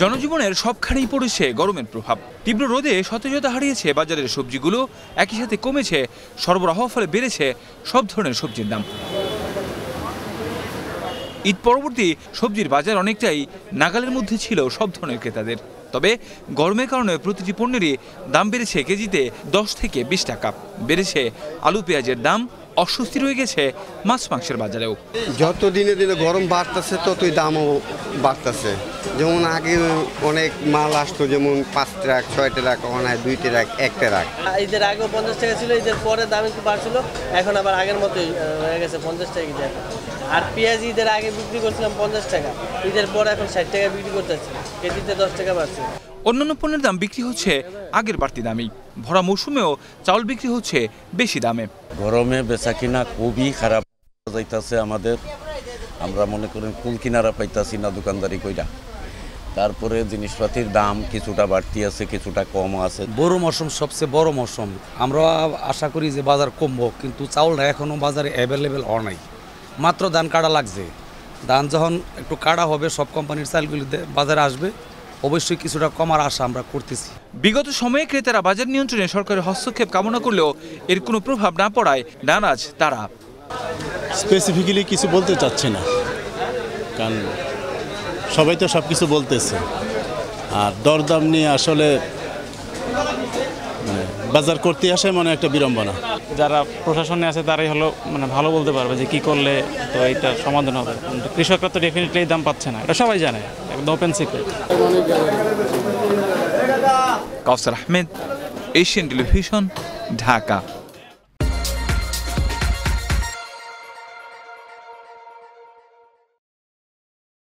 জনজীবনের সবখানেই পড়েছে গরমের প্রভাব। তীব্র রোদে সতেজতা হারিয়েছে বাজারের সবজিগুলো, একই সাথে কমেছে সরবরাহ, ফলে বেড়েছে সব ধরনের সবজির দাম। ঈদ পরবর্তী সবজির বাজার অনেকটাই নাগালের মধ্যে ছিল সব ধরনের ক্রেতাদের। তবে গরমের কারণে প্রতিটি পণ্যেরই দাম বেড়েছে কেজিতে 10 থেকে 20 টাকা। বেড়েছে আলু পেঁয়াজের দাম, অস্বস্তি রয়ে গেছে মাছ মাংসের বাজারেও। যত দিনে দিনে গরম বাড়তেছে ততই দামও বাড়তেছে। যেমন আগে অনেক মাল আসতো, যেমন 5 ট্রাক 6 ট্রাক, অনায় 2 ট্রাক 1 ট্রাক। ঈদের আগেও 50 টাকা ছিল, ঈদের পরে দাম একটু বাড়ছিল, এখন আবার আগের মতোই হয়ে গেছে 50 টাকা কেজি। আর পেঁয়াজ ঈদের আগে বিক্রি করছিলাম 50 টাকা, ঈদের পরে এখন 60 টাকা বিক্রি করতেছি, কেজিতে 10 টাকা বাড়ছে। অন্যান্য পণ্যের দাম বিক্রি হচ্ছে আগের বাড়তি দামেই। ভরা মৌসুমেও চাউল বিক্রি হচ্ছে বেশি দামে। গরমে বেচা কিনা খুবই খারাপ যাইতেছে আমাদের। আমরা মনে করেন কুল কিনারা পাইতাছি না দোকানদারি কইরা। তারপরে জিনিসপাতির দাম কিছুটা বাড়তি আছে, কিছুটা কম আছে। বড় মৌসুম সবচেয়ে বড় মৌসুম, আমরা আশা করি যে বাজার কমবো, কিন্তু চাউলটা এখনো বাজারে অ্যাভেলেবেল হওয়া নাই। মাত্র ধান কাটা লাগছে, ধান যখন একটু কাটা হবে সব কোম্পানির চালগুলি বাজারে আসবে, অবশ্যই কিছুটা কমার আশা আমরা করতেছি। বিগত সময়ে ক্রেতারা বাজার নিয়ন্ত্রণে সরকারের হস্তক্ষেপ কামনা করলেও এর কোনো প্রভাব না পড়ায় নারাজ তারা। স্পেসিফিক্যালি কিছু বলতে চাচ্ছি না, কারণ সবাই তো সব কিছু বলতেছে। আর দরদাম নিয়ে আসলে বাজার করতে আসে মনে একটা বিড়ম্বনা। যারা প্রশাসনে আছে তারাই হলো ভালো বলতে পারবে যে কি করলে তো এইটা সমাধান হবে। কৃষকরা তো ডেফিনেটলি এই দাম পাচ্ছে না, এটা সবাই জানে, একদম ওপেন সিক্রেট। কাউসার আহমেদ, এশিয়ান টেলিভিশন, ঢাকা।